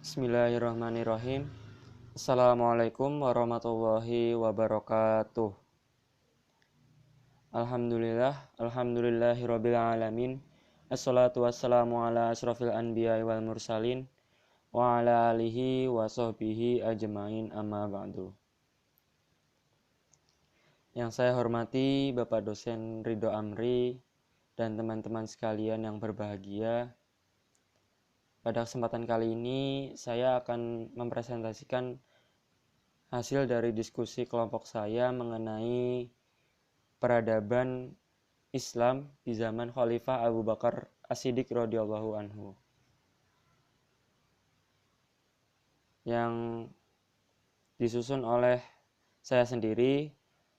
Bismillahirrahmanirrahim. Assalamualaikum warahmatullahi wabarakatuh. Alhamdulillahirabbil alamin. Assalatu wassalamu ala asyrafil anbiya'i wal mursalin wa ala alihi wa sahbihi ajmain, amma ba'du. Yang saya hormati Bapak dosen Ridho Amri dan teman-teman sekalian yang berbahagia. Pada kesempatan kali ini saya akan mempresentasikan hasil dari diskusi kelompok saya mengenai peradaban Islam di zaman Khalifah Abu Bakar As-Siddiq radhiyallahu anhu, yang disusun oleh saya sendiri,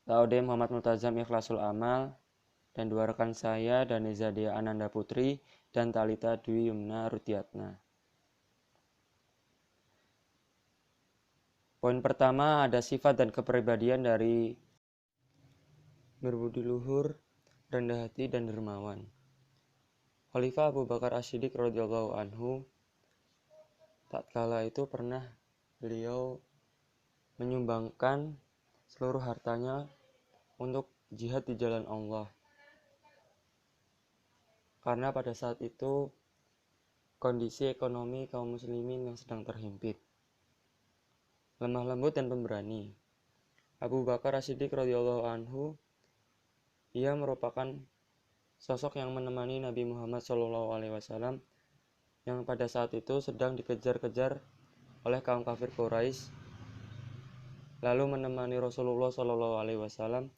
Laude Muhammad Multazam Ikhlasul Amal, dan dua rekan saya, Daniza Dea Ananda Putri dan Talita Dwi Yumna Rutiatna. Poin pertama ada sifat dan kepribadian dari berbudi luhur, rendah hati, dan dermawan. Khalifah Abu Bakar As-Siddiq radhiyallahu anhu, tatkala itu pernah beliau menyumbangkan seluruh hartanya untuk jihad di jalan Allah. Karena pada saat itu kondisi ekonomi kaum muslimin yang sedang terhimpit, lemah lembut dan pemberani. Abu Bakar As-Siddiq radhiyallahu anhu, ia merupakan sosok yang menemani Nabi Muhammad SAW yang pada saat itu sedang dikejar-kejar oleh kaum kafir Quraisy, lalu menemani Rasulullah SAW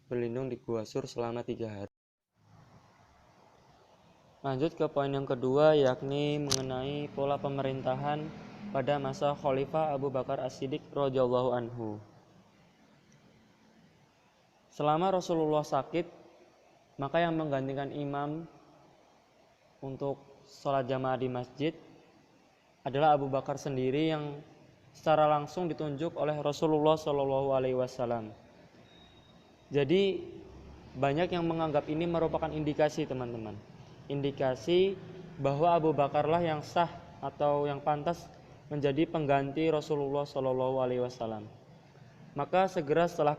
berlindung di Gua Sur selama 3 hari. Lanjut ke poin yang kedua, yakni mengenai pola pemerintahan pada masa Khalifah Abu Bakar As-Siddiq radhiyallahu anhu. Selama Rasulullah sakit, maka yang menggantikan imam untuk sholat jamaah di masjid adalah Abu Bakar sendiri, yang secara langsung ditunjuk oleh Rasulullah SAW. Jadi banyak yang menganggap ini merupakan indikasi, teman-teman, indikasi bahwa Abu Bakarlah yang sah atau yang pantas menjadi pengganti Rasulullah SAW. Maka segera setelah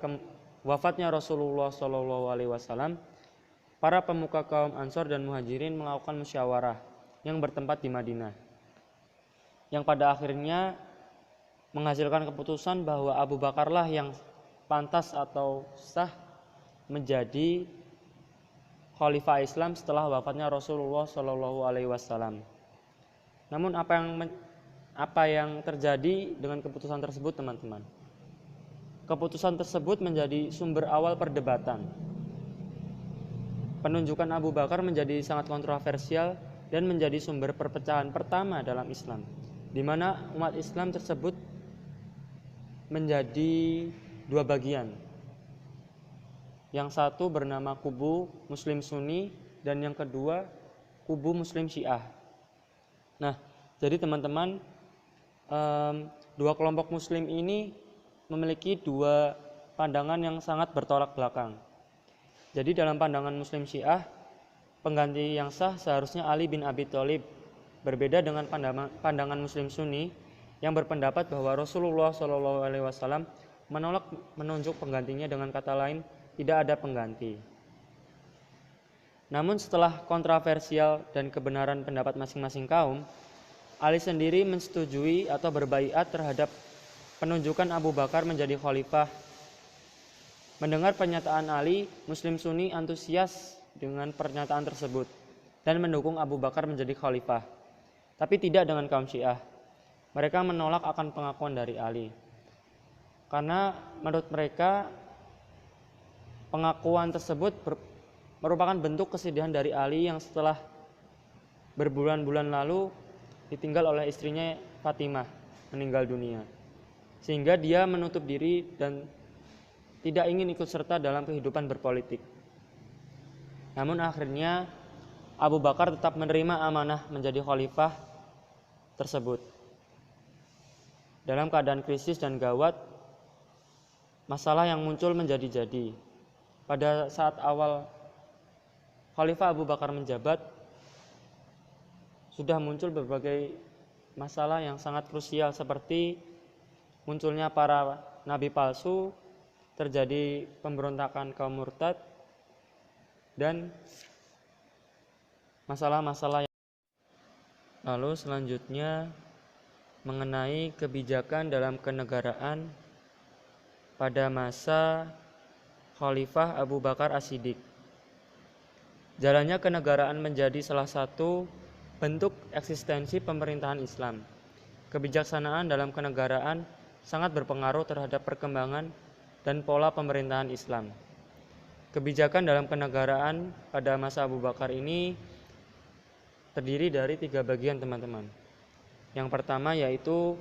wafatnya Rasulullah SAW, para pemuka kaum Ansor dan Muhajirin melakukan musyawarah yang bertempat di Madinah, yang pada akhirnya menghasilkan keputusan bahwa Abu Bakarlah yang pantas atau sah menjadi Khalifah Islam setelah wafatnya Rasulullah SAW. Namun apa yang terjadi dengan keputusan tersebut, teman-teman? Keputusan tersebut menjadi sumber awal perdebatan. Penunjukan Abu Bakar menjadi sangat kontroversial dan menjadi sumber perpecahan pertama dalam Islam, di mana umat Islam tersebut menjadi 2 bagian. Yang satu bernama kubu Muslim Sunni dan yang kedua kubu Muslim Syiah. Nah, jadi teman-teman, 2 kelompok Muslim ini memiliki 2 pandangan yang sangat bertolak belakang. Jadi dalam pandangan Muslim Syiah, pengganti yang sah seharusnya Ali bin Abi Thalib. Berbeda dengan pandangan Muslim Sunni yang berpendapat bahwa Rasulullah SAW menolak menunjuk penggantinya, dengan kata lain tidak ada pengganti. Namun setelah kontroversial dan kebenaran pendapat masing-masing kaum, Ali sendiri menyetujui atau berbaiat terhadap penunjukan Abu Bakar menjadi khalifah. Mendengar pernyataan Ali, Muslim Sunni antusias dengan pernyataan tersebut dan mendukung Abu Bakar menjadi khalifah. Tapi tidak dengan kaum Syiah. Mereka menolak akan pengakuan dari Ali, karena menurut mereka pengakuan tersebut merupakan bentuk kesedihan dari Ali yang setelah berbulan-bulan lalu ditinggal oleh istrinya Fatimah meninggal dunia, sehingga dia menutup diri dan tidak ingin ikut serta dalam kehidupan berpolitik. Namun akhirnya Abu Bakar tetap menerima amanah menjadi khalifah tersebut. Dalam keadaan krisis dan gawat, masalah yang muncul menjadi-jadi. Pada saat awal Khalifah Abu Bakar menjabat, sudah muncul berbagai masalah yang sangat krusial seperti munculnya para nabi palsu, terjadi pemberontakan kaum murtad, dan masalah-masalah. Lalu selanjutnya mengenai kebijakan dalam kenegaraan pada masa Khalifah Abu Bakar As-Siddiq. Jalannya kenegaraan menjadi salah satu bentuk eksistensi pemerintahan Islam. Kebijaksanaan dalam kenegaraan sangat berpengaruh terhadap perkembangan dan pola pemerintahan Islam. Kebijakan dalam kenegaraan pada masa Abu Bakar ini terdiri dari 3 bagian, teman-teman. Yang pertama yaitu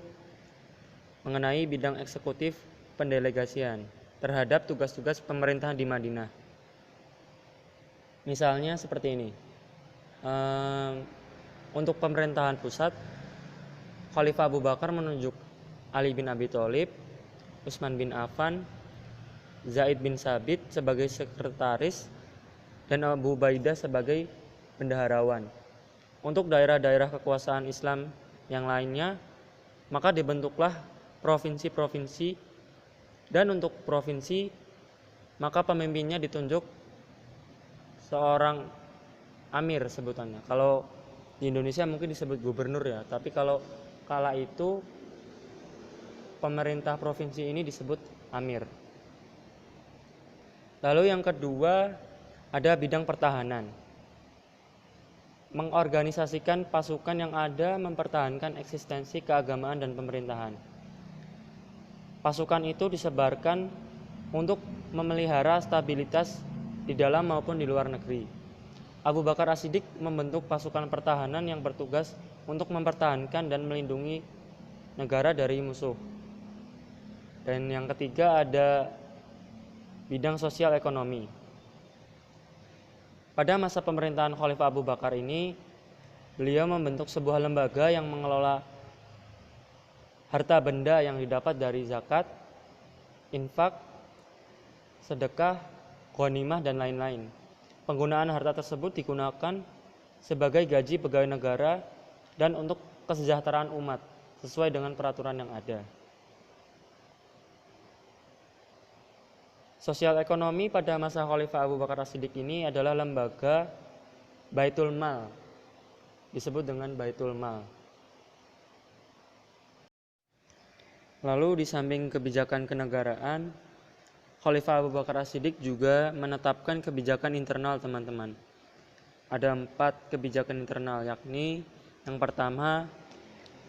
mengenai bidang eksekutif pendelegasian terhadap tugas-tugas pemerintahan di Madinah. Misalnya seperti ini. Untuk pemerintahan pusat, Khalifah Abu Bakar menunjuk Ali bin Abi Thalib, Utsman bin Affan, Zaid bin Sabit sebagai sekretaris, dan Abu Ubaidah sebagai bendaharawan. Untuk daerah-daerah kekuasaan Islam yang lainnya, maka dibentuklah provinsi-provinsi, dan untuk provinsi maka pemimpinnya ditunjuk seorang amir sebutannya. Kalau di Indonesia mungkin disebut gubernur ya, tapi kalau kala itu pemerintah provinsi ini disebut amir. Lalu yang kedua ada bidang pertahanan. Mengorganisasikan pasukan yang ada mempertahankan eksistensi keagamaan dan pemerintahan. Pasukan itu disebarkan untuk memelihara stabilitas di dalam maupun di luar negeri. Abu Bakar As-Siddiq membentuk pasukan pertahanan yang bertugas untuk mempertahankan dan melindungi negara dari musuh. Dan yang ketiga ada bidang sosial ekonomi. Pada masa pemerintahan Khalifah Abu Bakar ini, beliau membentuk sebuah lembaga yang mengelola harta benda yang didapat dari zakat, infak, sedekah, ghanimah, dan lain-lain. Penggunaan harta tersebut digunakan sebagai gaji pegawai negara dan untuk kesejahteraan umat sesuai dengan peraturan yang ada. Sosial ekonomi pada masa Khalifah Abu Bakar As-Siddiq ini adalah lembaga Baitul Mal, disebut dengan Baitul Mal. Lalu di samping kebijakan kenegaraan, Khalifah Abu Bakar As-Siddiq juga menetapkan kebijakan internal, teman-teman. Ada 4 kebijakan internal, yakni yang pertama,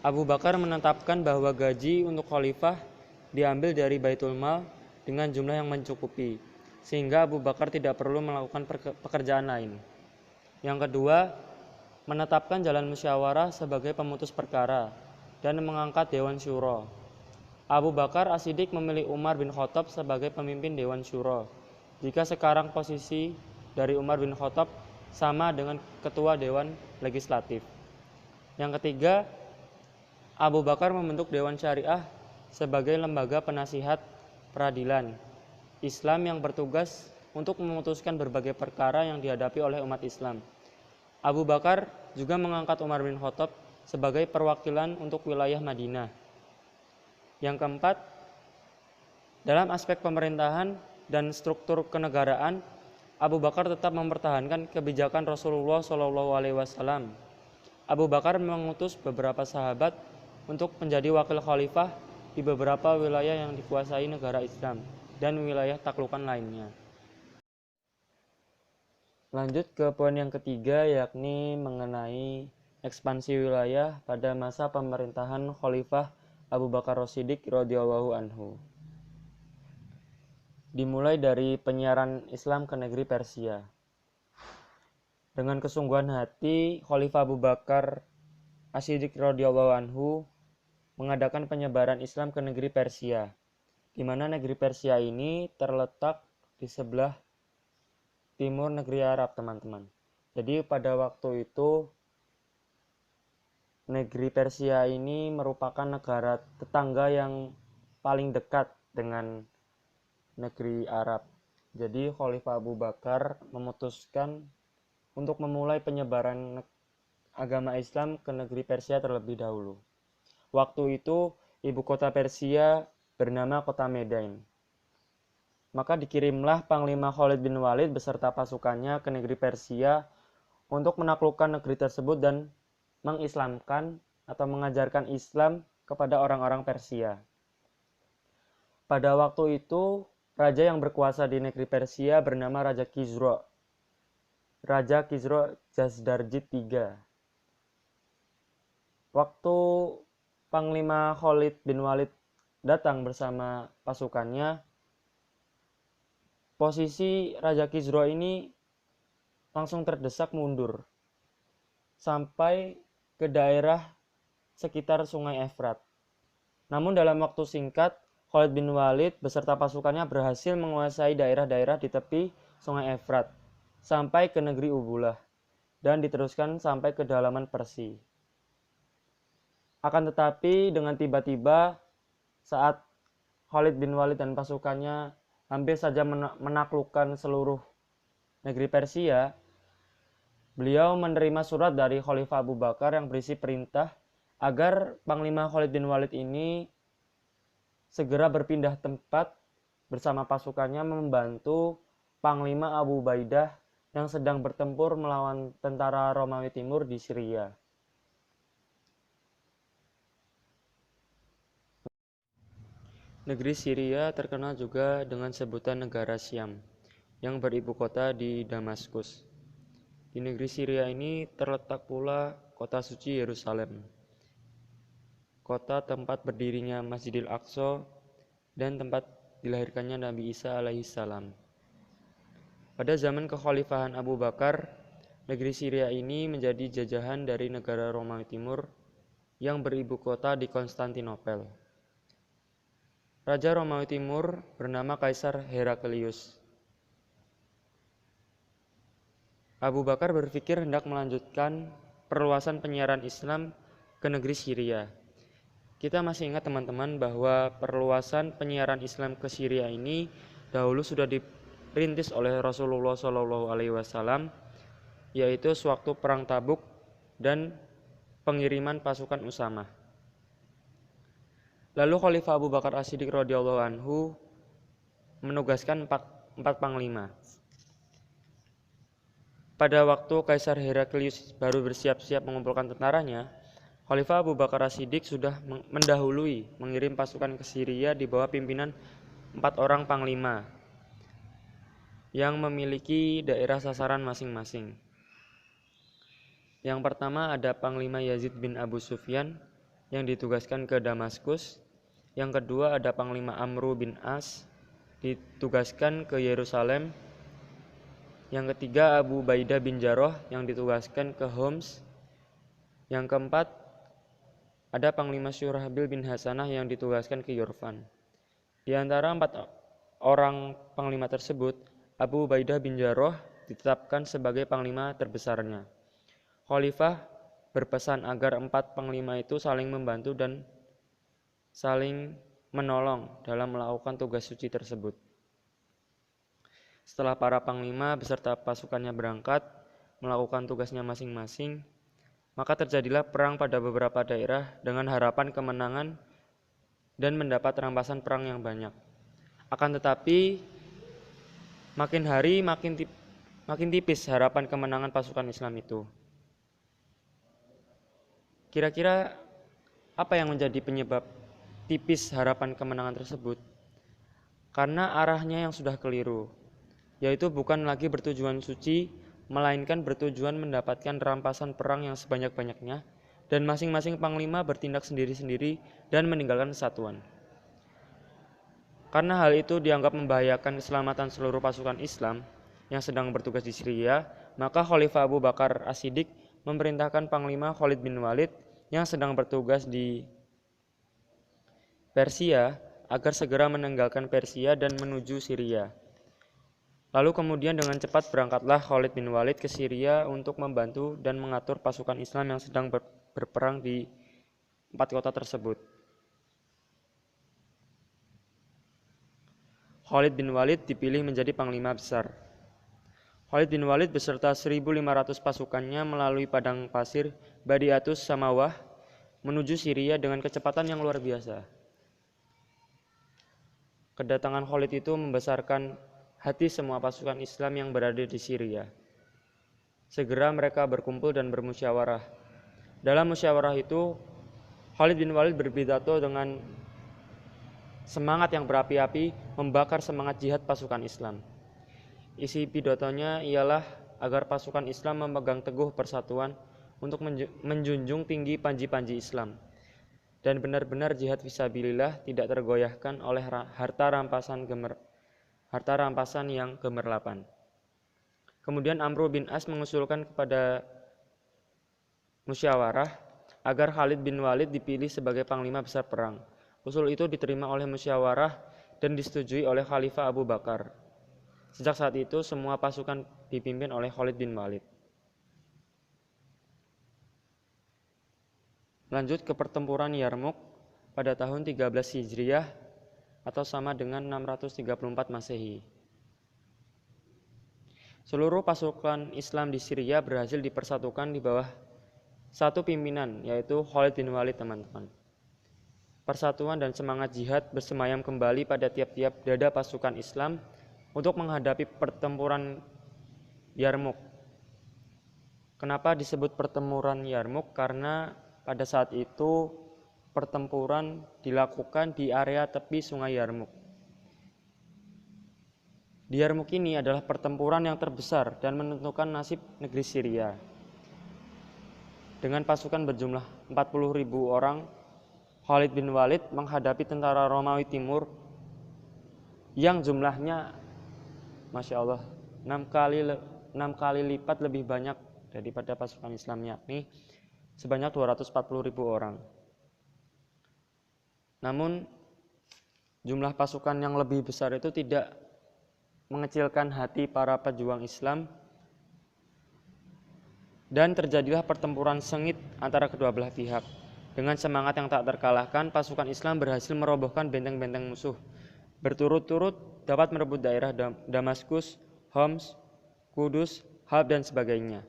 Abu Bakar menetapkan bahwa gaji untuk khalifah diambil dari Baitul Mal dengan jumlah yang mencukupi, sehingga Abu Bakar tidak perlu melakukan pekerjaan lain. Yang kedua, menetapkan jalan musyawarah sebagai pemutus perkara dan mengangkat Dewan Syuro. Abu Bakar As-Siddiq memilih Umar bin Khattab sebagai pemimpin Dewan Syuro. Jika sekarang posisi dari Umar bin Khattab sama dengan ketua Dewan Legislatif. Yang ketiga, Abu Bakar membentuk Dewan Syariah sebagai lembaga penasihat peradilan Islam yang bertugas untuk memutuskan berbagai perkara yang dihadapi oleh umat Islam. Abu Bakar juga mengangkat Umar bin Khattab sebagai perwakilan untuk wilayah Madinah. Yang keempat, dalam aspek pemerintahan dan struktur kenegaraan, Abu Bakar tetap mempertahankan kebijakan Rasulullah SAW. Abu Bakar mengutus beberapa sahabat untuk menjadi wakil khalifah di beberapa wilayah yang dikuasai negara Islam dan wilayah taklukan lainnya. Lanjut ke poin yang ketiga, yakni mengenai ekspansi wilayah pada masa pemerintahan Khalifah Abu Bakar As-Siddiq radhiyallahu anhu. Dimulai dari penyiaran Islam ke negeri Persia. Dengan kesungguhan hati, Khalifah Abu Bakar As-Siddiq radhiyallahu anhu mengadakan penyebaran Islam ke negeri Persia, di mana negeri Persia ini terletak di sebelah timur negeri Arab, teman-teman. Jadi pada waktu itu negeri Persia ini merupakan negara tetangga yang paling dekat dengan negeri Arab. Jadi Khalifah Abu Bakar memutuskan untuk memulai penyebaran agama Islam ke negeri Persia terlebih dahulu. waktu itu ibu kota Persia bernama kota Medain. Maka dikirimlah Panglima Khalid bin Walid beserta pasukannya ke negeri Persia untuk menaklukkan negeri tersebut dan mengislamkan atau mengajarkan Islam kepada orang-orang Persia. Pada waktu itu, raja yang berkuasa di negeri Persia bernama Raja Khizro. Raja Khizro Yazdarjid III. Waktu Panglima Khalid bin Walid datang bersama pasukannya, posisi Raja Khizro ini langsung terdesak mundur sampai ke daerah sekitar Sungai Efrat. Namun dalam waktu singkat, Khalid bin Walid beserta pasukannya berhasil menguasai daerah-daerah di tepi Sungai Efrat sampai ke negeri Ubulah dan diteruskan sampai ke dalaman Persia. Akan tetapi dengan tiba-tiba saat Khalid bin Walid dan pasukannya hampir saja menaklukkan seluruh negeri Persia, beliau menerima surat dari Khalifah Abu Bakar yang berisi perintah agar Panglima Khalid bin Walid ini segera berpindah tempat bersama pasukannya membantu Panglima Abu Ubaidah yang sedang bertempur melawan tentara Romawi Timur di Syria. Negeri Syria terkenal juga dengan sebutan negara Syam, yang beribu kota di Damaskus. Di negeri Syria ini terletak pula kota suci Yerusalem, kota tempat berdirinya Masjidil Aqsa dan tempat dilahirkannya Nabi Isa alaihissalam. Pada zaman kekhalifahan Abu Bakar, negeri Syria ini menjadi jajahan dari negara Romawi Timur yang beribu kota di Konstantinopel. Raja Romawi Timur bernama Kaisar Heraklius. Abu Bakar berpikir hendak melanjutkan perluasan penyiaran Islam ke negeri Syria. Kita masih ingat teman-teman bahwa perluasan penyiaran Islam ke Syria ini dahulu sudah dirintis oleh Rasulullah SAW, yaitu sewaktu perang Tabuk dan pengiriman pasukan Usamah. Lalu Khalifah Abu Bakar As-Siddiq radhiyallahu anhu menugaskan empat panglima. Pada waktu Kaisar Heraklius baru bersiap-siap mengumpulkan tentaranya, Khalifah Abu Bakar As-Siddiq sudah mendahului mengirim pasukan ke Syria di bawah pimpinan 4 orang panglima yang memiliki daerah sasaran masing-masing. Yang pertama ada Panglima Yazid bin Abu Sufyan yang ditugaskan ke Damaskus. Yang kedua ada Panglima Amru bin As ditugaskan ke Yerusalem. Yang ketiga Abu Ubaidah bin Jarrah yang ditugaskan ke Homs. Yang keempat ada Panglima Syurahbil bin Hasanah yang ditugaskan ke Yorfan. Di antara 4 orang panglima tersebut, Abu Ubaidah bin Jarrah ditetapkan sebagai panglima terbesarnya. Khalifah berpesan agar 4 panglima itu saling membantu dan saling menolong dalam melakukan tugas suci tersebut. Setelah para panglima beserta pasukannya berangkat melakukan tugasnya masing-masing, maka terjadilah perang pada beberapa daerah dengan harapan kemenangan dan mendapat rampasan perang yang banyak. Akan tetapi makin hari makin tipis harapan kemenangan pasukan Islam itu. Kira-kira apa yang menjadi penyebab tipis harapan kemenangan tersebut? Karena arahnya yang sudah keliru, yaitu bukan lagi bertujuan suci, melainkan bertujuan mendapatkan rampasan perang yang sebanyak-banyaknya, dan masing-masing panglima bertindak sendiri-sendiri dan meninggalkan kesatuan. Karena hal itu dianggap membahayakan keselamatan seluruh pasukan Islam yang sedang bertugas di Syria, maka Khalifah Abu Bakar As-Siddiq memerintahkan Panglima Khalid bin Walid yang sedang bertugas di Persia agar segera meninggalkan Persia dan menuju Syria. Lalu kemudian dengan cepat berangkatlah Khalid bin Walid ke Syria untuk membantu dan mengatur pasukan Islam yang sedang berperang di 4 kota tersebut. Khalid bin Walid dipilih menjadi panglima besar. Khalid bin Walid beserta 1.500 pasukannya melalui padang pasir Badiatus Samawah menuju Syria dengan kecepatan yang luar biasa. Kedatangan Khalid itu membesarkan hati semua pasukan Islam yang berada di Syria. Segera mereka berkumpul dan bermusyawarah. Dalam musyawarah itu, Khalid bin Walid berpidato dengan semangat yang berapi-api membakar semangat jihad pasukan Islam. Isi pidatonya ialah agar pasukan Islam memegang teguh persatuan untuk menjunjung tinggi panji-panji Islam dan benar-benar jihad fisabilillah tidak tergoyahkan oleh harta rampasan yang gemerlapan. Kemudian Amr bin As mengusulkan kepada musyawarah agar Khalid bin Walid dipilih sebagai panglima besar perang. Usul itu diterima oleh musyawarah dan disetujui oleh Khalifah Abu Bakar. Sejak saat itu semua pasukan dipimpin oleh Khalid bin Walid. Lanjut ke pertempuran Yarmuk pada tahun 13 Hijriah atau sama dengan 634 Masehi. Seluruh pasukan Islam di Syria berhasil dipersatukan di bawah satu pimpinan, yaitu Khalid bin Walid, teman-teman. Persatuan dan semangat jihad bersemayam kembali pada tiap-tiap dada pasukan Islam untuk menghadapi pertempuran Yarmuk. Kenapa disebut pertempuran Yarmuk? Karena pada saat itu pertempuran dilakukan di area tepi sungai Yarmuk. Di Yarmuk ini adalah pertempuran yang terbesar dan menentukan nasib negeri Syria. Dengan pasukan berjumlah 40.000 orang, Khalid bin Walid menghadapi tentara Romawi Timur yang jumlahnya Masya Allah 6 kali lipat lebih banyak daripada pasukan Islam, yakni sebanyak 240.000 orang. Namun jumlah pasukan yang lebih besar itu tidak mengecilkan hati para pejuang Islam dan terjadilah pertempuran sengit antara kedua belah pihak. Dengan semangat yang tak terkalahkan, pasukan Islam berhasil merobohkan benteng-benteng musuh. Berturut-turut dapat merebut daerah Damaskus, Homs, Kudus, Halb dan sebagainya.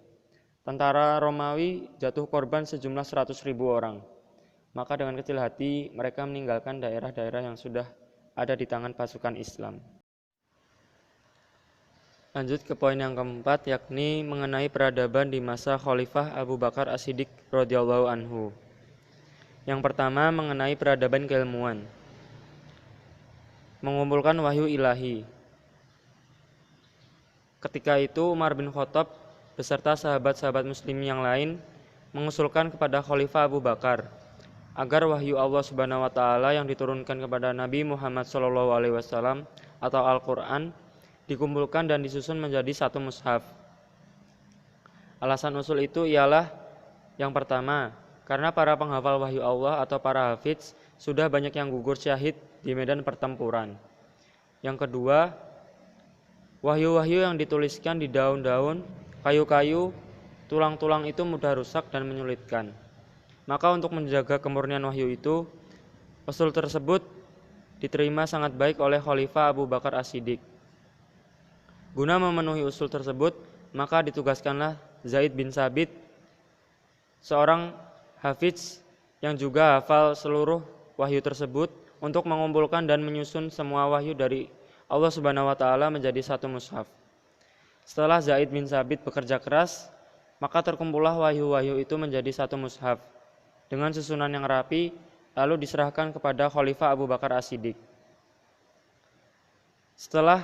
Tentara Romawi jatuh korban sejumlah 100.000 orang. Maka dengan kecil hati mereka meninggalkan daerah-daerah yang sudah ada di tangan pasukan Islam. Lanjut ke poin yang keempat, yakni mengenai peradaban di masa Khalifah Abu Bakar As-Siddiq radhiyallahu anhu. Yang pertama mengenai peradaban keilmuan. Mengumpulkan wahyu ilahi. Ketika itu Umar bin Khattab beserta sahabat-sahabat muslim yang lain mengusulkan kepada Khalifah Abu Bakar agar wahyu Allah Subhanahu wa taala yang diturunkan kepada Nabi Muhammad SAW atau Al-Qur'an dikumpulkan dan disusun menjadi satu mushaf. Alasan usul itu ialah yang pertama, karena para penghafal wahyu Allah atau para hafidz sudah banyak yang gugur syahid di medan pertempuran. Yang kedua, wahyu-wahyu yang dituliskan di daun-daun, kayu-kayu, tulang-tulang itu mudah rusak dan menyulitkan. Maka untuk menjaga kemurnian wahyu itu, usul tersebut diterima sangat baik oleh Khalifah Abu Bakar As-Siddiq. Guna memenuhi usul tersebut, maka ditugaskanlah Zaid bin Sabit, seorang hafidz yang juga hafal seluruh wahyu tersebut, untuk mengumpulkan dan menyusun semua wahyu dari Allah Subhanahu wa taala menjadi satu mushaf. Setelah Zaid bin Sabit bekerja keras, maka terkumpullah wahyu-wahyu itu menjadi satu mushaf dengan susunan yang rapi, lalu diserahkan kepada Khalifah Abu Bakar As-Siddiq. Setelah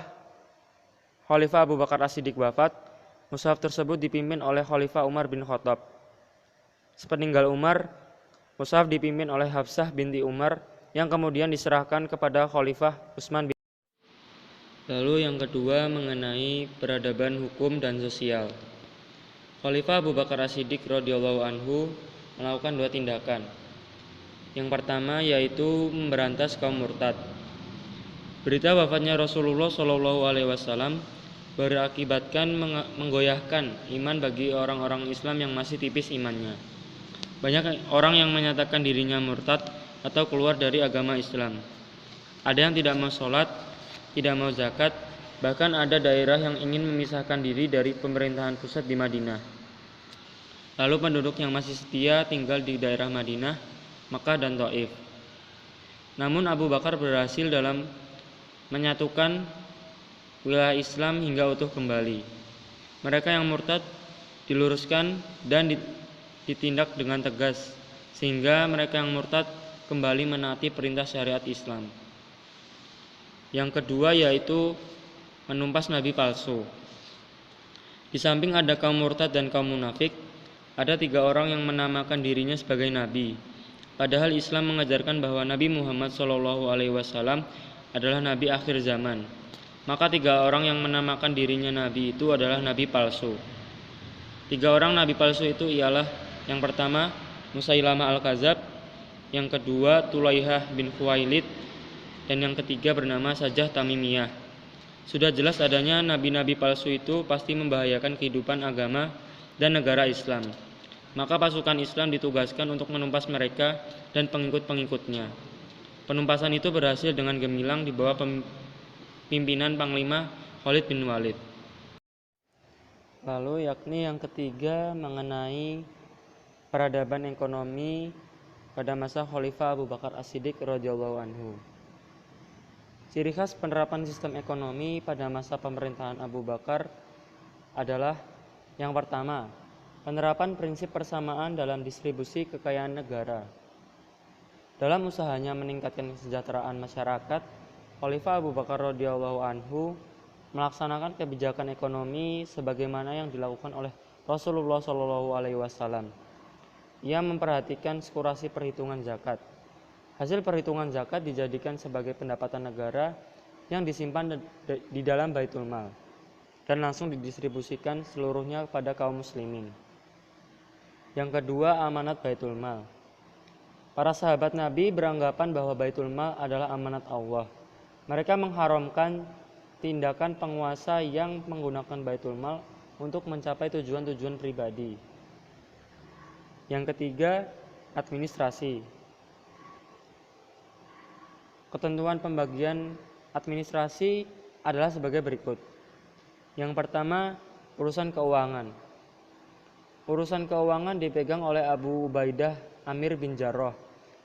Khalifah Abu Bakar As-Siddiq wafat, mushaf tersebut dipimpin oleh Khalifah Umar bin Khattab. Sepeninggal Umar, mushaf dipimpin oleh Hafsah binti Umar yang kemudian diserahkan kepada Khalifah Utsman bin. Lalu yang kedua mengenai peradaban hukum dan sosial. Khalifah Abu Bakar As-Siddiq radhiyallahu anhu melakukan dua tindakan. Yang pertama yaitu memberantas kaum murtad. Berita wafatnya Rasulullah SAW berakibatkan menggoyahkan iman bagi orang-orang Islam yang masih tipis imannya. Banyak orang yang menyatakan dirinya murtad atau keluar dari agama Islam. Ada yang tidak mau sholat, tidak mau zakat, bahkan ada daerah yang ingin memisahkan diri dari pemerintahan pusat di Madinah. Lalu penduduk yang masih setia tinggal di daerah Madinah Makkah dan Taif. Namun Abu Bakar berhasil dalam menyatukan wilayah Islam hingga utuh kembali. Mereka yang murtad diluruskan dan ditindak dengan tegas, sehingga mereka yang murtad kembali menaati perintah syariat Islam. Yang kedua yaitu menumpas nabi palsu. Di samping ada kaum murtad dan kaum munafik, ada 3 orang yang menamakan dirinya sebagai nabi. Padahal Islam mengajarkan bahwa Nabi Muhammad SAW adalah nabi akhir zaman. Maka 3 orang yang menamakan dirinya nabi itu adalah nabi palsu. 3 orang nabi palsu itu ialah yang pertama Musailamah Al-Kadzab, yang kedua Tulaihah bin Khuwailid, dan yang ketiga bernama Sajah Tamimiyah. Sudah jelas adanya nabi-nabi palsu itu pasti membahayakan kehidupan agama dan negara Islam. Maka pasukan Islam ditugaskan untuk menumpas mereka dan pengikut-pengikutnya. Penumpasan itu berhasil dengan gemilang di bawah pimpinan Panglima Khalid bin Walid. Lalu yakni yang ketiga mengenai peradaban ekonomi pada masa Khalifah Abu Bakar As-Siddiq radhiyallahu anhu. Ciri khas penerapan sistem ekonomi pada masa pemerintahan Abu Bakar adalah yang pertama, penerapan prinsip persamaan dalam distribusi kekayaan negara. Dalam usahanya meningkatkan kesejahteraan masyarakat, Khalifah Abu Bakar radhiyallahu anhu melaksanakan kebijakan ekonomi sebagaimana yang dilakukan oleh Rasulullah SAW. Ia memperhatikan skurasi perhitungan zakat. Hasil perhitungan zakat dijadikan sebagai pendapatan negara yang disimpan di dalam Baitul Mal dan langsung didistribusikan seluruhnya kepada kaum muslimin. Yang kedua, amanat Baitul Mal. Para sahabat Nabi beranggapan bahwa Baitul Mal adalah amanat Allah. Mereka mengharamkan tindakan penguasa yang menggunakan Baitul Mal untuk mencapai tujuan-tujuan pribadi. Yang ketiga, administrasi. Ketentuan pembagian administrasi adalah sebagai berikut. Yang pertama, urusan keuangan. Urusan keuangan dipegang oleh Abu Ubaidah Amir bin Jarrah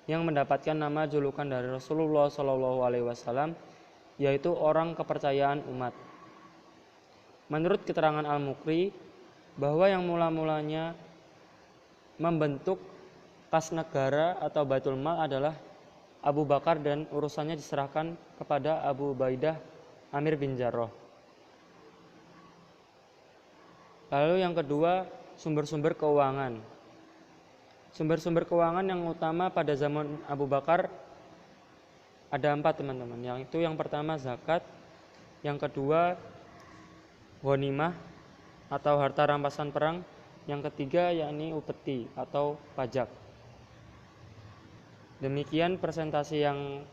yang mendapatkan nama julukan dari Rasulullah SAW, yaitu orang kepercayaan umat. Menurut keterangan Al-Mukri, bahwa yang mula-mulanya membentuk kas negara atau Baitul Mal adalah Abu Bakar dan urusannya diserahkan kepada Abu Ubaidah Amir bin Jarrah. Lalu yang kedua, sumber-sumber keuangan. Sumber-sumber keuangan yang utama pada zaman Abu Bakar ada 4, teman-teman. Yang pertama zakat, yang kedua ghanimah atau harta rampasan perang, yang ketiga yakni upeti atau pajak. Demikian presentasi yang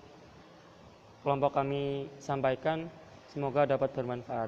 kelompok kami sampaikan, semoga dapat bermanfaat.